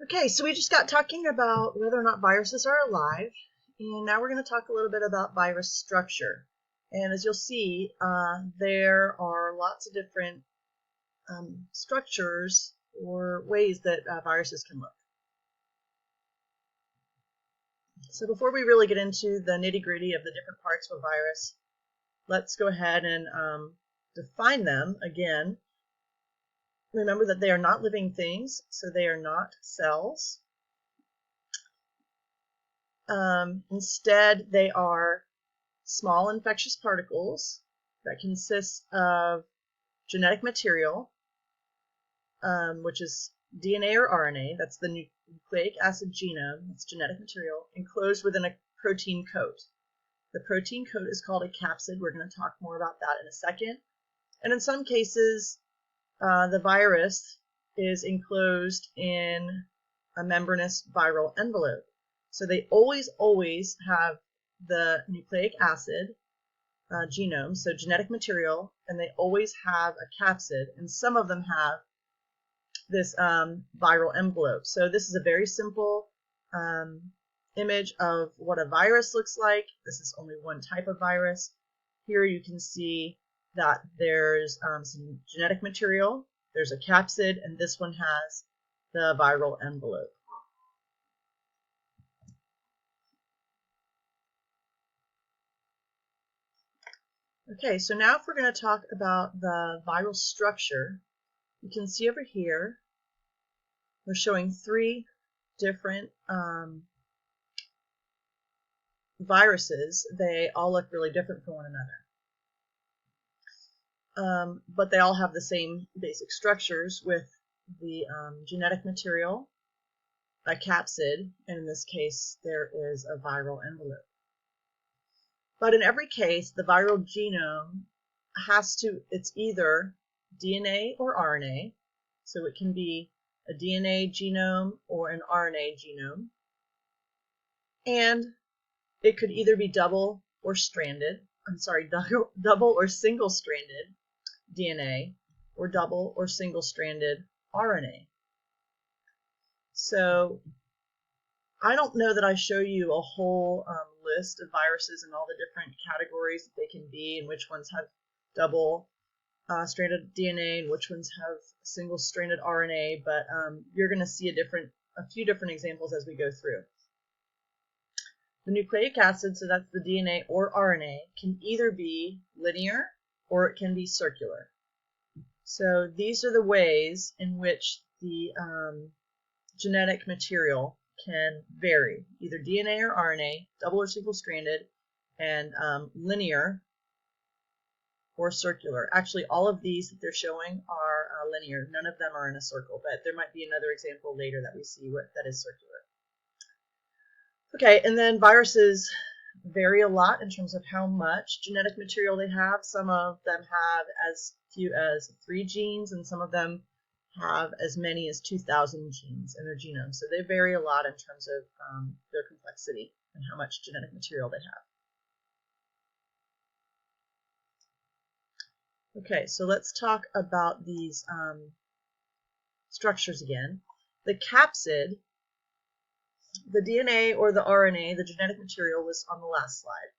Okay, so we just got talking about whether or not viruses are alive, and now we're going to talk a little bit about virus structure. And as you'll see, there are lots of different structures or ways that viruses can look. So before we really get into the nitty-gritty of the different parts of a virus, let's go ahead and define them again. Remember that they are not living things, so they are not cells. Instead, they are small infectious particles that consist of genetic material, which is DNA or RNA, that's the nucleic acid genome, that's genetic material, enclosed within a protein coat. The protein coat is called a capsid. We're going to talk more about that in a second. And in some cases, the virus is enclosed in a membranous viral envelope. So they always have the nucleic acid genome, so genetic material, and they always have a capsid, and some of them have this viral envelope. So this is a very simple image of what a virus looks like. This is only one type of virus. Here you can see that there's some genetic material, there's a capsid, and this one has the viral envelope. Okay, so now if we're going to talk about the viral structure, you can see over here, we're showing three different viruses. They all look really different from one another. But they all have the same basic structures with the genetic material, a capsid, and in this case, there is a viral envelope. But in every case, the viral genome it's either DNA or RNA, so it can be a DNA genome or an RNA genome. And it could either be double or single-stranded DNA or double or single-stranded RNA. So I don't know that I show you a whole list of viruses and all the different categories that they can be, and which ones have double stranded DNA and which ones have single-stranded RNA, but you're going to see a few different examples as we go through. The nucleic acid, so that's the DNA or RNA, can either be linear or it can be circular. So these are the ways in which the genetic material can vary, either DNA or RNA, double or single-stranded, and linear or circular. Actually, all of these that they're showing are linear. None of them are in a circle, but there might be another example later that we see that is circular. Okay, and then viruses vary a lot in terms of how much genetic material they have. Some of them have as few as 3 genes, and some of them have as many as 2,000 genes in their genome. So they vary a lot in terms of their complexity and how much genetic material they have. Okay, so let's talk about these structures again. The capsid, the DNA or the RNA, the genetic material, was on the last slide.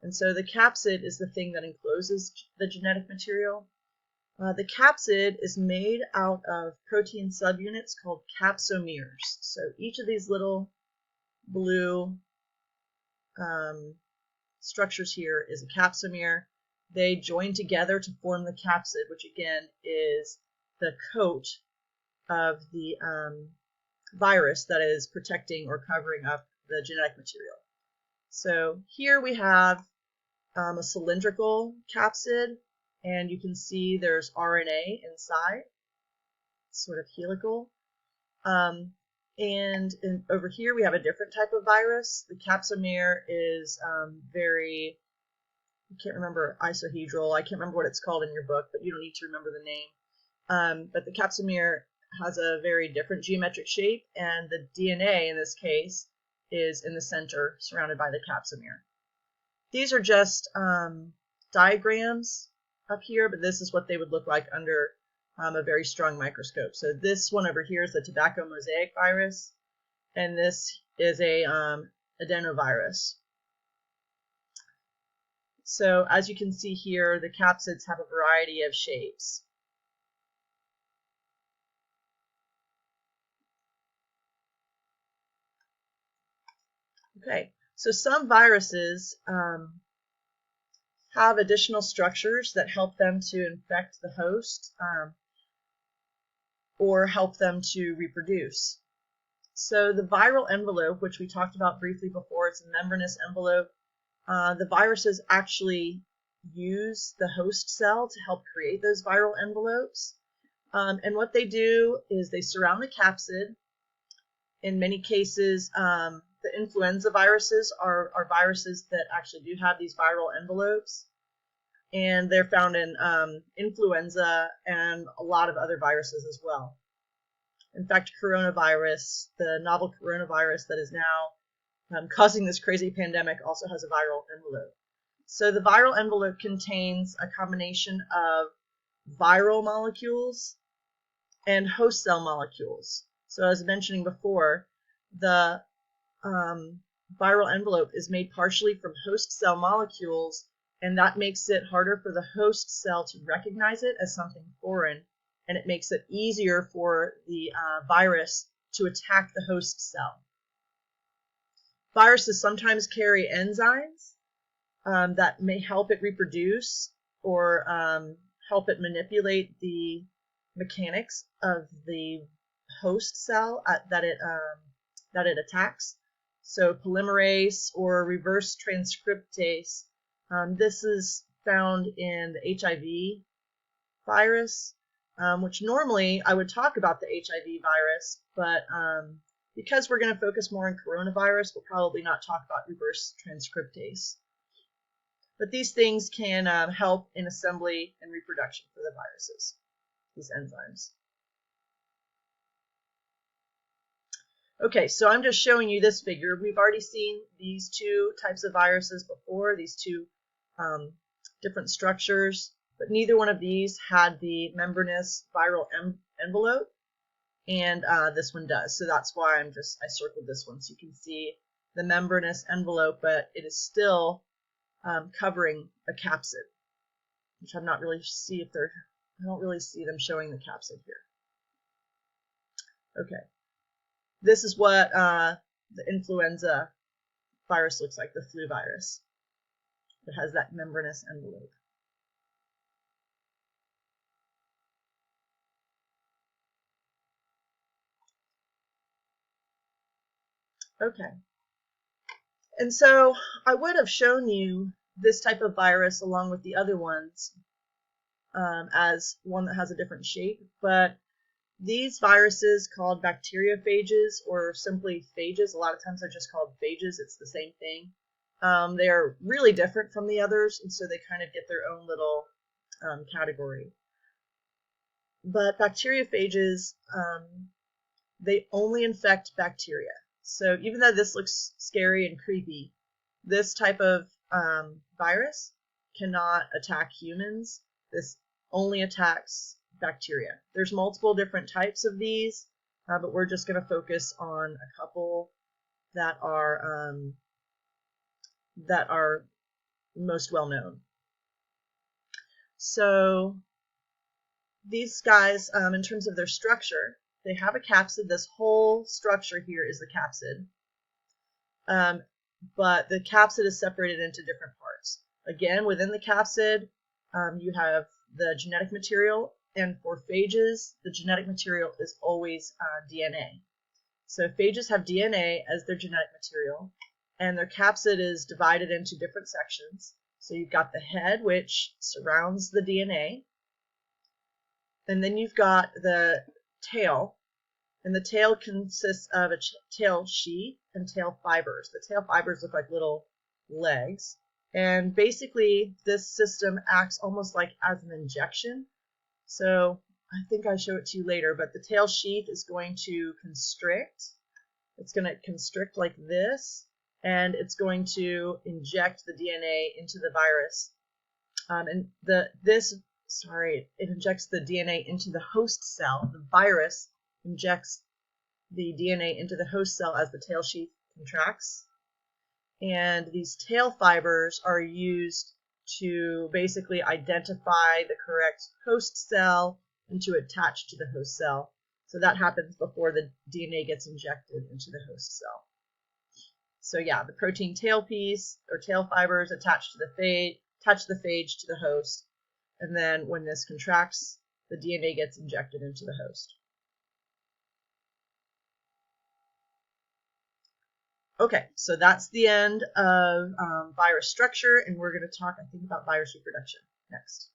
And so the capsid is the thing that encloses the genetic material. The capsid is made out of protein subunits called capsomeres. So each of these little blue structures here is a capsomere. They join together to form the capsid, which again is the coat of the virus that is protecting or covering up the genetic material. So here we have a cylindrical capsid, and you can see there's RNA inside, sort of helical. And over here we have a different type of virus. The capsomere is very, I can't remember, isohedral. I can't remember what it's called in your book, but you don't need to remember the name. But the capsomere has a very different geometric shape, and the DNA in this case is in the center, surrounded by the capsomere. These are just diagrams up here, but this is what they would look like under a very strong microscope. So this one over here is the tobacco mosaic virus, and this is a adenovirus. So as you can see here, the capsids have a variety of shapes. Okay, so some viruses have additional structures that help them to infect the host or help them to reproduce. So the viral envelope, which we talked about briefly before, it's a membranous envelope. The viruses actually use the host cell to help create those viral envelopes. And what they do is they surround the capsid. In many cases, the influenza viruses are viruses that actually do have these viral envelopes. And they're found in influenza and a lot of other viruses as well. In fact, coronavirus, the novel coronavirus that is now causing this crazy pandemic, also has a viral envelope. So the viral envelope contains a combination of viral molecules and host cell molecules. So as I was mentioning before, the viral envelope is made partially from host cell molecules, and that makes it harder for the host cell to recognize it as something foreign, and it makes it easier for the virus to attack the host cell. Viruses sometimes carry enzymes that may help it reproduce or help it manipulate the mechanics of the host cell that it attacks. So polymerase or reverse transcriptase. This is found in the HIV virus, which normally I would talk about the HIV virus, but because we're going to focus more on coronavirus, we'll probably not talk about reverse transcriptase. But these things can help in assembly and reproduction for the viruses, these enzymes. Okay, so I'm just showing you this figure. We've already seen these two types of viruses before, these two different structures, but neither one of these had the membranous viral envelope, and this one does. So that's why I circled this one, so you can see the membranous envelope, but it is still covering a capsid, which I'm not really I don't really see them showing the capsid here. Okay. This is what the influenza virus looks like, the flu virus. It has that membranous envelope. Okay. And so I would have shown you this type of virus along with the other ones as one that has a different shape, but these viruses called bacteriophages or simply phages, a lot of times they're just called phages, it's the same thing. They are really different from the others, and so they kind of get their own little category. But bacteriophages, they only infect bacteria. So even though this looks scary and creepy, this type of virus cannot attack humans. This only attacks bacteria. There's multiple different types of these, but we're just going to focus on a couple that are most well known. So these guys, in terms of their structure, they have a capsid. This whole structure here is the capsid, but the capsid is separated into different parts. Again, within the capsid, you have the genetic material. And for phages, the genetic material is always DNA. So phages have DNA as their genetic material, and their capsid is divided into different sections. So you've got the head, which surrounds the DNA, and then you've got the tail, and the tail consists of a tail sheath and tail fibers. The tail fibers look like little legs, and basically this system acts almost like as an injection. So I think I'll show it to you later, but the tail sheath is going to constrict. It's going to constrict like this, and it's going to inject the DNA into the virus. And this it injects the DNA into the host cell. The virus injects the DNA into the host cell as the tail sheath contracts. And these tail fibers are used to basically identify the correct host cell and to attach to the host cell. So that happens before the DNA gets injected into the host cell. So yeah, the protein tail piece or tail fibers attach the phage to the host, and then when this contracts, the DNA gets injected into the host. Okay, so that's the end of virus structure, and we're going to talk, I think, about virus reproduction next.